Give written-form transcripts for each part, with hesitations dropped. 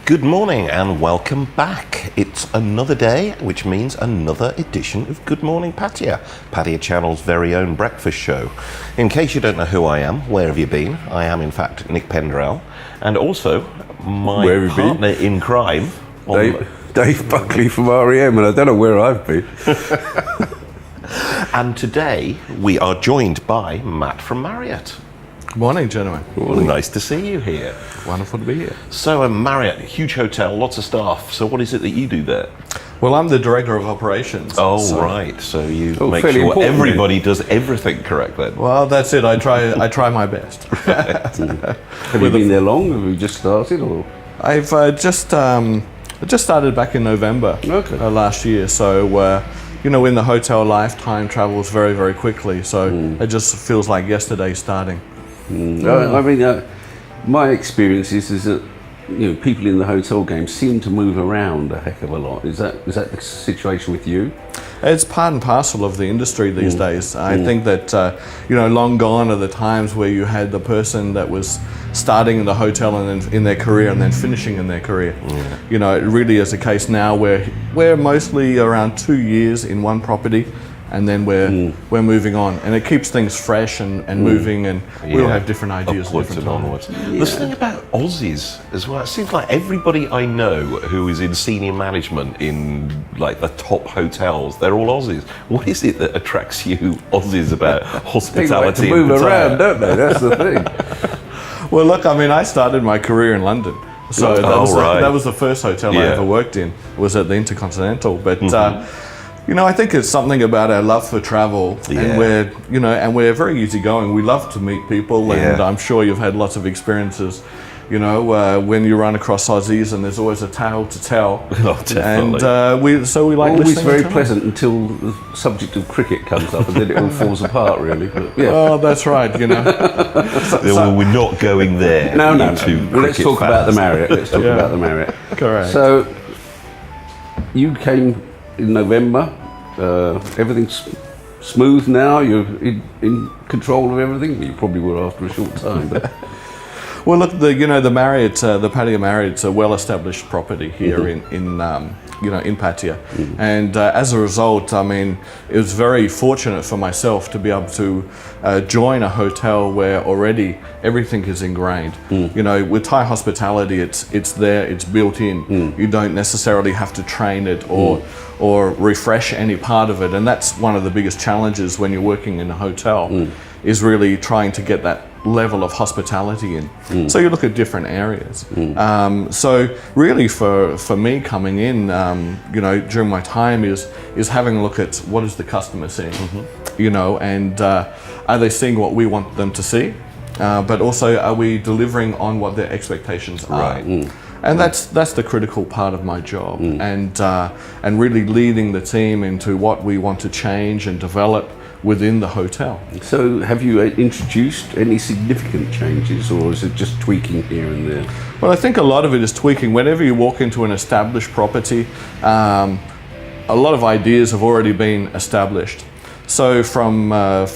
Good morning and welcome back. It's another day, which means another edition of Good Morning Pattaya, Pattaya Channel's very own breakfast show. In case you don't know who I am, where have you been? I am in fact Nick Pendrell, and also my partner in crime, Dave Buckley from REM, and I don't know where I've been. And today we are joined by Matt from Marriott. Morning, gentlemen. Morning. Nice to see you here. Wonderful to be here. So Marriott, huge hotel, lots of staff. So what is it that you do there? Well, I'm the director of operations. Oh, right. So you make sure everybody does everything correct then. Well, that's it. I try my best. Have you been there long? Have you just started, or? I've just started back in November last year. So in the hotel life, time travels very, very quickly. So it just feels like yesterday starting. I mean, my experience is that people in the hotel game seem to move around a heck of a lot. Is that the situation with you? It's part and parcel of the industry these days. I think that long gone are the times where you had the person that was starting in the hotel and then in their career and then finishing in their career. It really is a case now where we're mostly around 2 years in one property. And then we're moving on, and it keeps things fresh and moving, and we all have different ideas at different times. There's something about Aussies as well. It seems like everybody I know who is in senior management in like the top hotels, they're all Aussies. What is it that attracts you Aussies about hospitality? They like to move around, don't they? That's the thing. Well, look, I mean, I started my career in London. So that was the first hotel I ever worked in, was at the Intercontinental. But I think it's something about our love for travel, and we're very easygoing. We love to meet people, and I'm sure you've had lots of experiences. When you run across Aussies, and there's always a tale to tell. Oh, definitely. And we like always listening. Very pleasant until the subject of cricket comes up, and then it all falls apart, really. But, Oh, that's right. Well, we're not going there. No. Well, let's talk about the Marriott. Let's talk about the Marriott. Correct. So you came in November. Everything's smooth now. You're in control of everything. You probably were after a short time. But. Well, look, the Marriott, the Pattaya Marriott's a well-established property here in Pattaya, and as a result, I mean, it was very fortunate for myself to be able to join a hotel where already everything is ingrained. With Thai hospitality, it's there, it's built in. You don't necessarily have to train it or refresh any part of it, and that's one of the biggest challenges when you're working in a hotel, is really trying to get that level of hospitality in. So you look at different areas. So really for me coming in, during my time is having a look at what is the customer seeing, and are they seeing what we want them to see, but also are we delivering on what their expectations are. And that's the critical part of my job, and really leading the team into what we want to change and develop within the hotel. So have you introduced any significant changes, or is it just tweaking here and there? Well, I think a lot of it is tweaking. Whenever you walk into an established property, a lot of ideas have already been established. So from my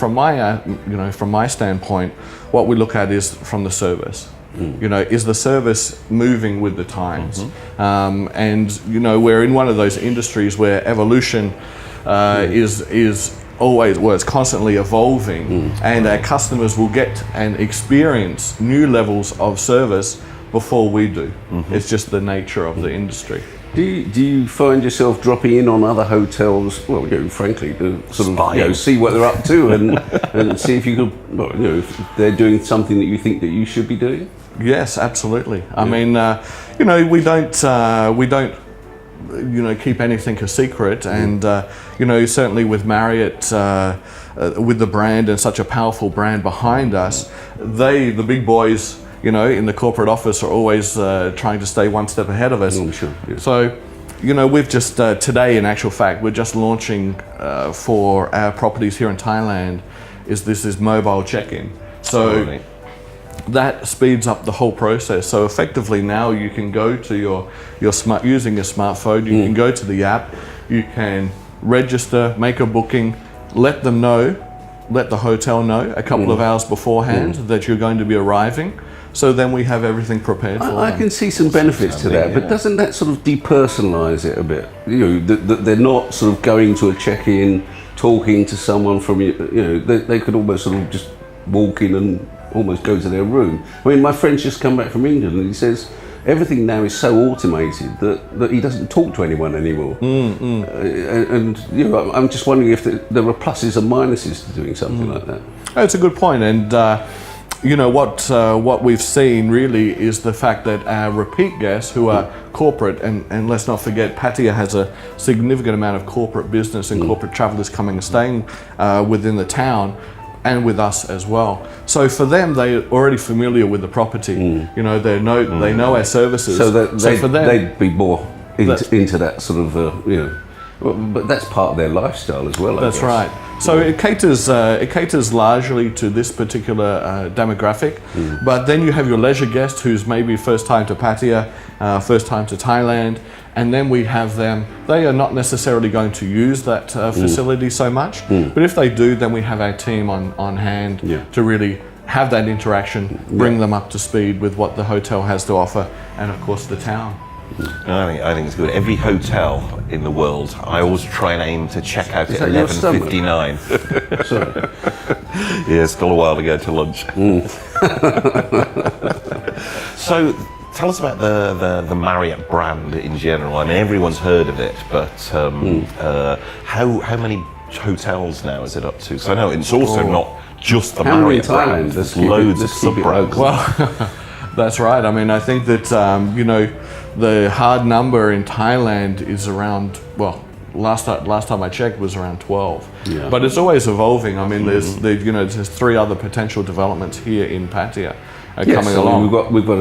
standpoint, what we look at is from the service. Is the service moving with the times? And we're in one of those industries where evolution is always, it's constantly evolving, and our customers will get and experience new levels of service before we do. It's just the nature of the industry. Do you find yourself dropping in on other hotels, well, frankly, to sort of see what they're up to and see if you could, if they're doing something that you think that you should be doing? Yes, absolutely. I mean, we don't keep anything a secret, and certainly with Marriott, with the brand and such a powerful brand behind us, the big boys, in the corporate office are always trying to stay one step ahead of us. Sure. Yeah. So, we've just today, in actual fact, we're just launching for our properties here in Thailand. This is mobile check-in. So. That speeds up the whole process. So effectively now you can go to your smart, using your smartphone, you can go to the app, you can register, make a booking, let the hotel know a couple of hours beforehand that you're going to be arriving. So then we have everything prepared for I them. can see some benefits to that, but doesn't that sort of depersonalise it a bit? You know, that they're not sort of going to a check-in, talking to someone from you know, they could almost sort of just walk in and almost go to their room. I mean, my friend's just come back from England and he says everything now is so automated that he doesn't talk to anyone anymore. And you know, I'm just wondering if there are pluses and minuses to doing something like that. That's a good point, and you know what we've seen really is the fact that our repeat guests who are corporate, and let's not forget, Pattaya has a significant amount of corporate business and corporate travellers coming and staying within the town, and with us as well. So for them, they're already familiar with the property. You know, they know our services. So for them, they'd be more into that sort of you know. But that's part of their lifestyle as well. That's right. So it caters largely to this particular demographic. But then you have your leisure guest who's maybe first time to Pattaya, first time to Thailand, and then we have them. They are not necessarily going to use that facility so much, but if they do, then we have our team on hand to really have that interaction, bring them up to speed with what the hotel has to offer, and of course the town. I think it's good. Every hotel in the world, I always try and aim to check out at 11:59. Sorry. Yeah, still a while to go to lunch. So, tell us about the Marriott brand in general. I mean, everyone's heard of it, but how many hotels now is it up to? So I know it's also not just the Marriott brand. There's loads of sub-brands. Well, that's right. I mean, I think that you know, the hard number in Thailand is around, well, last time I checked was around 12. Yeah. But it's always evolving. I mean, there's 3 other potential developments here in Pattaya coming along. We've got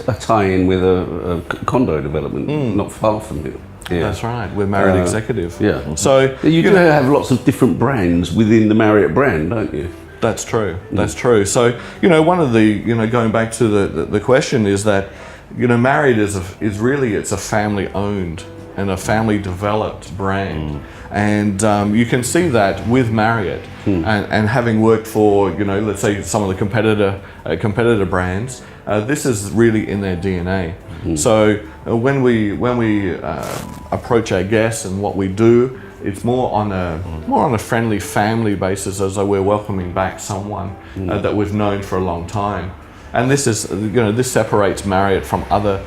a tie-in with a condo development not far from here. Yeah. That's right, with Marriott Executive. Yeah. So you do have lots of different brands within the Marriott brand, don't you? That's true. That's true. So, you know, one of the, you know, going back to the question is that, you know, Marriott is really, it's a family owned and a family developed brand. And you can see that with Marriott and having worked for, you know, let's say some of the competitor brands, this is really in their DNA. So when we approach our guests and what we do, it's more on a friendly family basis, as though we're welcoming back someone that we've known for a long time. And this is, you know, this separates Marriott from other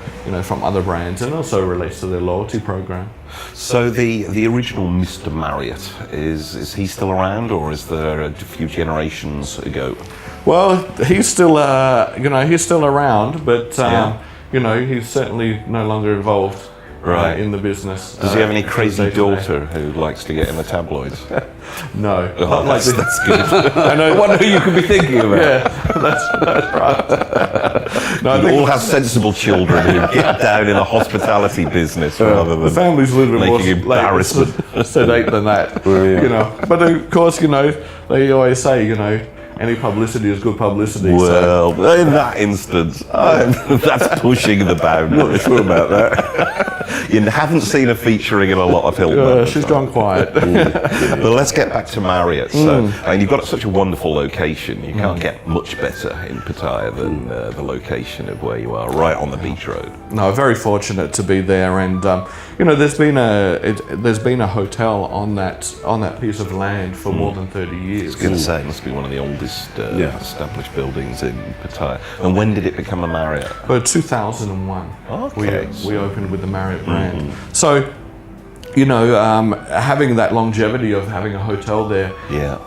brands, and also relates to their loyalty program. So the original Mr. Marriott, is he still around, or is there a few generations ago? Well, he's still he's still around, but you know, he's certainly no longer involved in the business. Does he have any crazy daughter who likes to get in the tabloids? No. That's good. I wonder who you could be thinking about. Yeah, that's right. No, you all have sensible children who get down in the hospitality business rather than the family's a little bit more embarrassment. sedate than that. You know, but of course, you know, they always say, you know, any publicity is good publicity. Well, in that instance, that's pushing the boundary. Not sure about that. You haven't seen her featuring in a lot of Hilton. She's gone quiet. But let's get back to Marriott. So, I mean, you've got such a wonderful location. You can't get much better in Pattaya than the location of where you are, right on the beach road. No, very fortunate to be there, and you know, there's been a hotel on that piece of land for more than 30 years. I was going to say, it must be one of the oldest established buildings in Pattaya. And when did it become a Marriott? Well, 2001. Okay. We opened with the Marriott brand. So, you know, having that longevity of having a hotel there,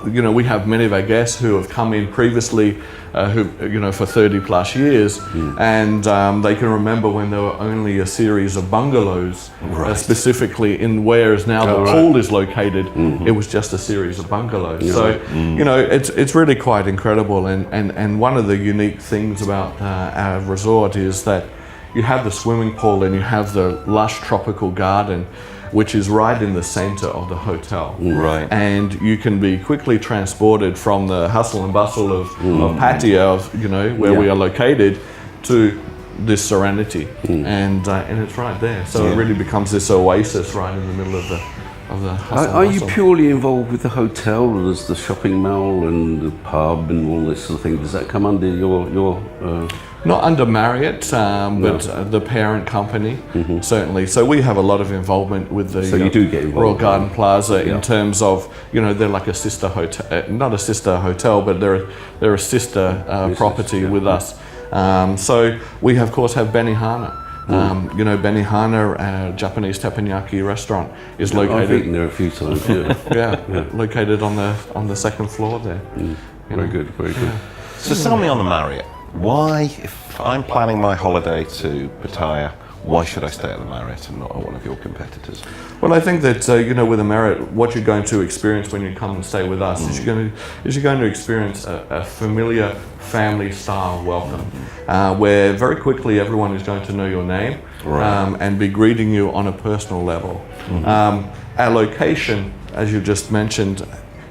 you know, we have many of our guests who have come in previously, for 30 plus years, and they can remember when there were only a series of bungalows, specifically in where is now the pool is located. It was just a series of bungalows. So, you know, it's really quite incredible, and one of the unique things about our resort is that you have the swimming pool and you have the lush tropical garden, which is right in the center of the hotel. Right. And you can be quickly transported from the hustle and bustle of Pattaya, where we are located, to this serenity. And it's right there. So it really becomes this oasis right in the middle of the hustle. Are you purely involved with the hotel, or does the shopping mall and the pub and all this sort of thing? Does that come under your? Not under Marriott, but the parent company, certainly. So we have a lot of involvement with the you do get involved Royal Garden Plaza in terms of, they're like a sister hotel, not a sister hotel, but they're a sister property with us. So we of course have Benihana. Benihana, Japanese teppanyaki restaurant, is located. I've eaten there a few times. Located on the second floor there. Very good, very good. So tell me on the Marriott, why, if I'm planning my holiday to Pattaya, why should I stay at the Marriott and not at one of your competitors? Well, I think that with the Marriott, what you're going to experience when you come and stay with us is you're going to experience a familiar family-style welcome, where very quickly everyone is going to know your name and be greeting you on a personal level. Our location, as you just mentioned,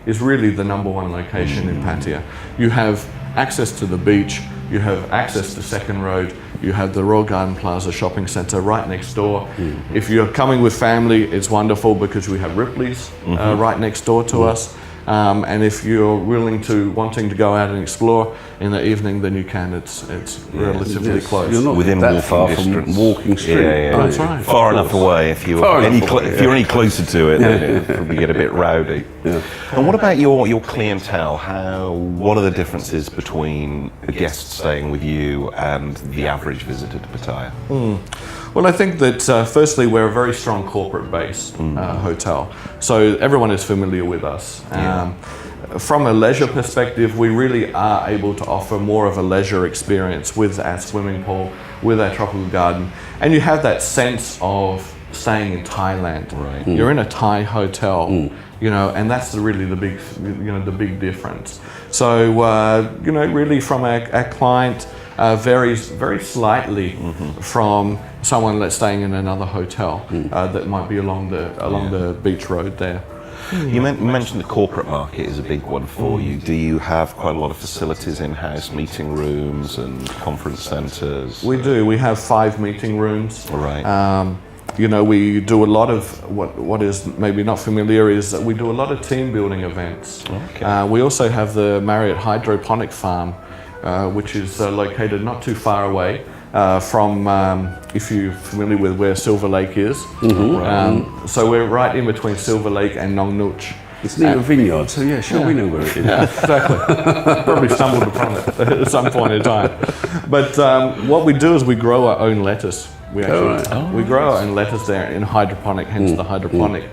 is really the number one location in Pattaya. You have access to the beach, you have access to Second Road, you have the Royal Garden Plaza shopping centre right next door. If you're coming with family, it's wonderful because we have Ripley's right next door to us. And if you're wanting to go out and explore in the evening, then you can. It's relatively close. You're not within that walking far distance. from walking street. That's right. Far enough away. If you're any closer to it, then it'll probably get a bit rowdy. And what about your clientele? What are the differences between the guests staying with you and the average visitor to Pattaya? Well, I think that firstly, we're a very strong corporate-based hotel, so everyone is familiar with us. From a leisure perspective, we really are able to offer more of a leisure experience with our swimming pool, with our tropical garden, and you have that sense of staying in Thailand. Right. You're in a Thai hotel, and that's really the big difference. So, really from our client varies very slightly from someone that's staying in another hotel that might be along the beach road there. You mentioned the corporate market is a big one for you. Do you have quite a lot of facilities in-house, meeting rooms and conference centres? We do. We have 5 meeting rooms. Right. We do a lot of what is maybe not familiar is that we do a lot of team building events. Okay. We also have the Marriott Hydroponic Farm, which is located not too far away from, if you're familiar with where Silver Lake is. So we're right in between Silver Lake and Nong Nooch. It's near a vineyard, so we know where it is. Yeah, exactly. Probably stumbled upon it at some point in time. But what we do is we grow our own lettuce. We grow our own lettuce there in hydroponic, hence the hydroponic.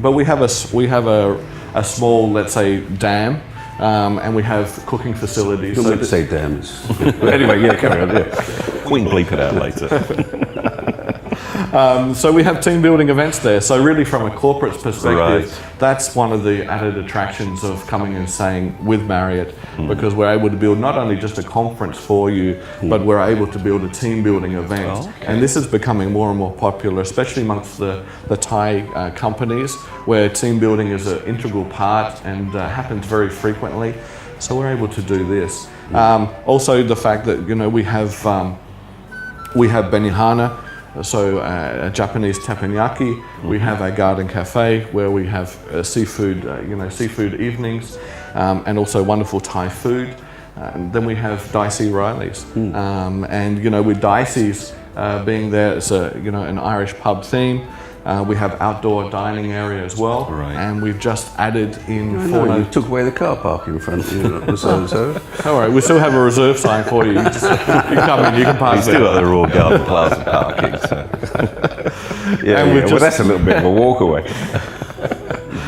But we have a small, let's say, dam. And we have cooking facilities. You don't meant to say dams. Anyway, carry on. We can bleep it out later. So we have team building events there. So really from a corporate perspective, that's one of the added attractions of coming and staying with Marriott, because we're able to build not only just a conference for you, but we're able to build a team building event. And this is becoming more and more popular, especially amongst the Thai companies, where team building is an integral part and happens very frequently. So we're able to do this. Also the fact that we have Benihana, so a Japanese teppanyaki. We have our garden cafe where we have seafood evenings, and also wonderful Thai food. And then we have Dicey Riley's, and with Dicey's being there, it's an Irish pub theme. We have outdoor dining area as well, and we've just added in. You took away the car park in front of you. So. All right, we still have a reserve sign for you. You come in, you can park. You still got the Royal Garden Plaza parking. So. Well, that's a little bit of a walk away.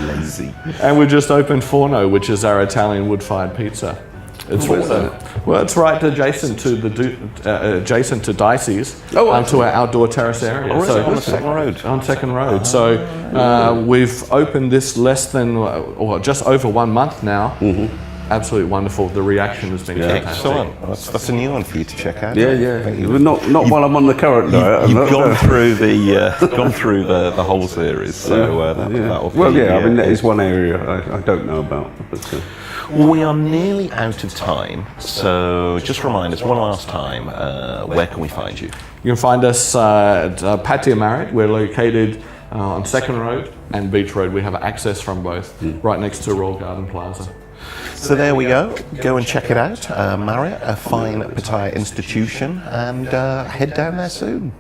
Lazy. And we just opened Forno, which is our Italian wood-fired pizza. It's right adjacent to Dicey's, to our outdoor terrace area. On the second road. On Second Road. So we've opened this less than, or just over 1 month now. Absolutely wonderful. The reaction has been fantastic. Excellent. That's a new one for you to check out. Not while I'm on the current diet. You've gone through the whole series. So that'll be, I mean that is one area I don't know about. But, we are nearly out of time, so just remind us one last time, where can we find you? You can find us at Pattaya Marriott. We're located on Second Road and Beach Road. We have access from both, right next to Royal Garden Plaza. So there we go. Go and check it out. Marriott, a fine Pattaya institution, and head down there soon.